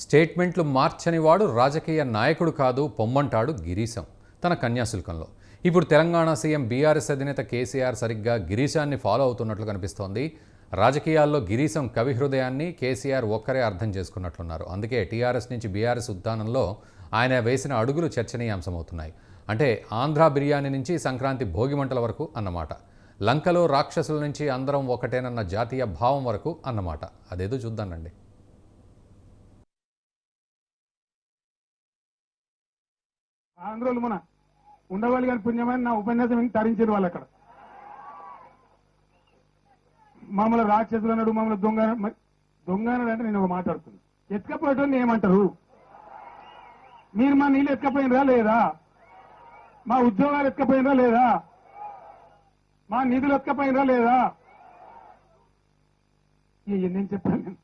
స్టేట్మెంట్లు మార్చనివాడు రాజకీయ నాయకుడు కాదు పొమ్మంటాడు గిరీశం తన కన్యాశుల్కంలో. ఇప్పుడు తెలంగాణ సీఎం బీఆర్ఎస్ అధినేత కేసీఆర్ సరిగ్గా గిరీశాన్ని ఫాలో అవుతున్నట్లు కనిపిస్తోంది. రాజకీయాల్లో గిరీశం కవి హృదయాన్ని కేసీఆర్ ఒక్కరే అర్థం చేసుకున్నట్లున్నారు. అందుకే టీఆర్ఎస్ నుంచి బీఆర్ఎస్ ఉద్దానంలో ఆయన వేసిన అడుగులు చర్చనీయాంశమవుతున్నాయి. అంటే ఆంధ్ర బిర్యానీ నుంచి సంక్రాంతి భోగిమంటల వరకు అన్నమాట. లంకలో రాక్షసుల నుంచి అందరం ఒకటేనన్న జాతీయ భావం వరకు అన్నమాట. అదేదో చూద్దానండి. ఆంధ్రోలు మన ఉండవాలి కానీ పుణ్యమని నా ఉపన్యాసం తరించారు వాళ్ళు. అక్కడ మమ్మల్ని రాక్షసులు అన్నాడు, మమ్మల్ని దొంగ అన్నాడు. అంటే నేను ఒక మాట్లాడుతున్నాను, ఎత్తుకపోయేటోని ఏమంటారు? మీరు మా నీళ్ళు ఎత్తుకపోయినరా లేదా? మా ఉద్యోగాలు ఎత్తుకపోయినరా లేదా? మా నిధులు ఎత్తుకపోయినరా లేదా? నేను చెప్పాను.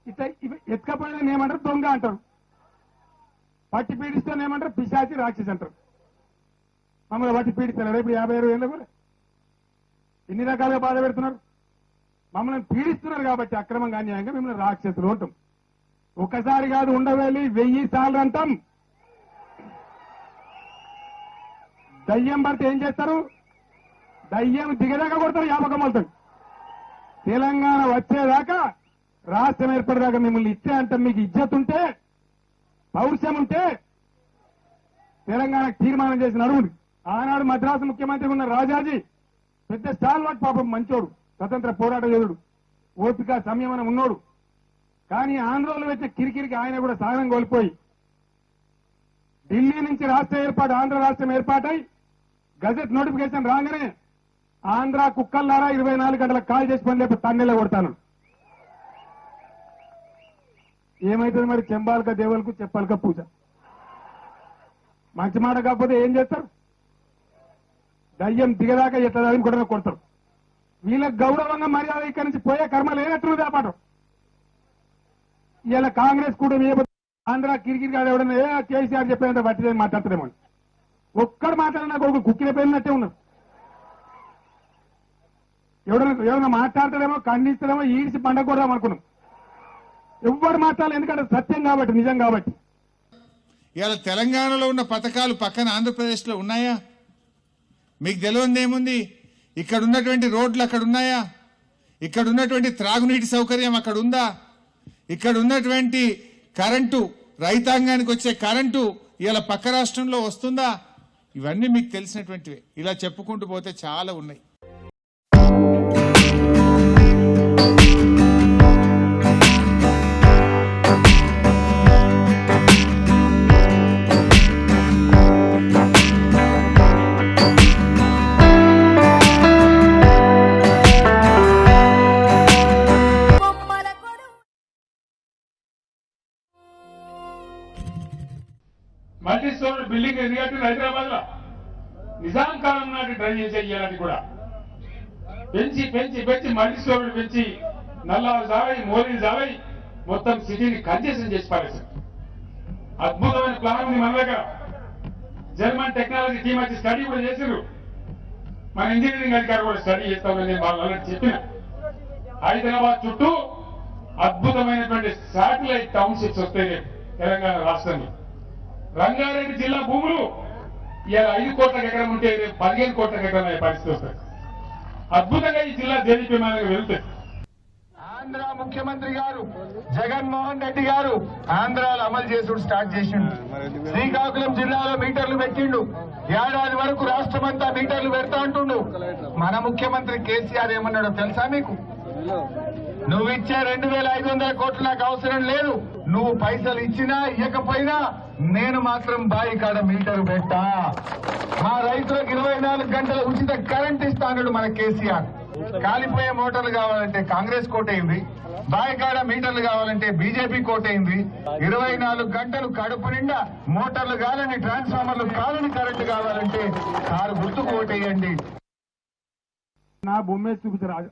ఇట్లా ఎత్తుకపోయిన ఏమంటారు? దొంగ అంటారు. పట్టి పీడిస్తూనే ఏమంటారు? పిశాచి రాక్షసి అంటారు. మమ్మల్ని పట్టి పీడిస్తున్నారు. ఇప్పుడు 50-60 ఏళ్ళ కూడా ఎన్ని రకాలుగా బాధ పెడుతున్నారు. మమ్మల్ని పీడిస్తున్నారు కాబట్టి అక్రమంగా అన్యాయంగా మిమ్మల్ని రాక్షసులు ఉంటాం. ఒకసారి కాదు, ఉండవేలి 1000 సార్లు అంటాం. దయ్యం పడితే ఏం చేస్తారు? దయ్యం దిగదాకా కొడతారు, యాపకం అవుతారు. తెలంగాణ వచ్చేదాకా, రాష్ట్రం ఏర్పడేదాకా మిమ్మల్ని ఇచ్చే అంటాం. మీకు ఇజ్జత్ ఉంటే, పౌరుషం ఉంటే తెలంగాణకు తీర్మానం చేసి నడువుంది. ఆనాడు మద్రాసు ముఖ్యమంత్రి ఉన్న రాజాజీ పెద్ద స్టాల్ వాటి పాపం మంచోడు, స్వతంత్ర పోరాట యోధుడు, ఓపిక సంయమనం ఉన్నోడు. కానీ ఆంధ్రలో వచ్చే కిరికిరికి ఆయన కూడా సహనం కోల్పోయి ఢిల్లీ నుంచి రాష్ట్ర ఏర్పాటు, ఆంధ్ర రాష్ట్రం ఏర్పాటై గజెట్ నోటిఫికేషన్ రాగానే ఆంధ్ర కుక్కల్లారా 24 గంటలకు కాల్ చేసి పని లేకపోతే తన్నెలా కొడతాను. ఏమైతుంది మరి? చెంబాలక దేవులకు చెప్పాలక పూజ. మంచి మాట కాకపోతే ఏం చేస్తారు? దయ్యం దిగదాకా ఎట్లా దాని కూడా కొడతారు. వీళ్ళకి గౌరవంగా మర్యాద ఇక్కడి నుంచి పోయే కర్మ లేనట్లు దాపాటం. ఇలా కాంగ్రెస్ కూడా ఆంధ్ర కిరికిరి కాదు. ఎవడన్నా కేసీఆర్ చెప్పేంత పట్టిదని మాట్లాడతారేమో. ఒక్కడు మాట్లాడినా ఒక కుక్కిన పోయినట్టే ఉన్నారు. ఎవడన్నా మాట్లాడతాడేమో, ఖండిస్తాడేమో, ఈడిసి పండగ కొడదాం అనుకున్నాం. ఎవ్వరు మాట్లాడాలి, ఎందుకంటే సత్యం కాబట్టి, నిజం కాబట్టి. ఇవాళ తెలంగాణలో ఉన్న పథకాలు పక్కన ఆంధ్రప్రదేశ్లో ఉన్నాయా? మీకు తెలియదు ఏముంది? ఇక్కడ ఉన్నటువంటి రోడ్లు అక్కడ ఉన్నాయా? ఇక్కడ ఉన్నటువంటి త్రాగునీటి సౌకర్యం అక్కడ ఉందా? ఇక్కడ ఉన్నటువంటి కరెంటు, రైతాంగానికి వచ్చే కరెంటు ఇవాళ పక్క రాష్ట్రంలో వస్తుందా? ఇవన్నీ మీకు తెలిసినటువంటివే. ఇలా చెప్పుకుంటూ పోతే చాలా ఉన్నాయి. మల్టీ స్టోర్ బిల్డింగ్ ఎందుకంటే హైదరాబాద్ లో నిజాం కాలం నాటి డ్రైనేజ్ చేయాలని కూడా పెంచి పెంచి పెంచి మల్టీ స్టోర్ పెంచి నల్లాలు జావై, మోరీలు జావై మొత్తం సిటీని కన్జెషన్ చేసి పారేశారు. అద్భుతమైన ప్లాన్ ఉంది మన దగ్గర. జర్మన్ టెక్నాలజీ టీమ్ వచ్చి స్టడీ కూడా చేశారు. మన ఇంజనీరింగ్ అధికారులు కూడా స్టడీ చేస్తామని నేను వాళ్ళని చెప్పిన. హైదరాబాద్ చుట్టూ అద్భుతమైనటువంటి శాటిలైట్ టౌన్షిప్స్ వస్తాయి తెలంగాణ రాష్ట్రంలో. రంగారెడ్డి జిల్లా భూములు ఇలా 5 కోట్ల ఎకరం ఉంటే 15 కోట్ల ఎకరం అయ్యే పరిస్థితి వస్తాయి. అద్భుతంగా ఈ జిల్లా దేదీప్యమానంగా వెళ్తాయి. ఆంధ్ర ముఖ్యమంత్రి గారు జగన్మోహన్ రెడ్డి గారు ఆంధ్రాలో అమలు చేసుడు స్టార్ట్ చేసిండు. శ్రీకాకుళం జిల్లాలో మీటర్లు పెట్టిండు. ఏడాది వరకు రాష్ట్రమంతా మీటర్లు పెడతా అంటుండు. మన ముఖ్యమంత్రి కేసీఆర్ ఏమన్నాడో తెలుసా మీకు? నువ్వు ఇచ్చే 2500 కోట్లు నాకు అవసరం లేదు. నువ్వు పైసలు ఇచ్చినా ఇవ్వకపోయినా నేను మాత్రం బాయి కాడ మీటర్ పెట్టా. మా రైతులకు 24 గంటల ఉచిత కరెంట్ ఇస్తాడు మన కేసీఆర్. కాలిపోయే మోటార్లు కావాలంటే కాంగ్రెస్ కోటైంది, బాయి కాడ మీటర్లు కావాలంటే బీజేపీ కోటైంది. 24 గంటలు కడుపు నిండా మోటార్లు కావాలని, ట్రాన్స్ఫార్మర్లు కావాలని, కరెంటు కావాలంటే కారు గుర్తుకు ఓటేయండి. నా బొమ్మే చూపించారు.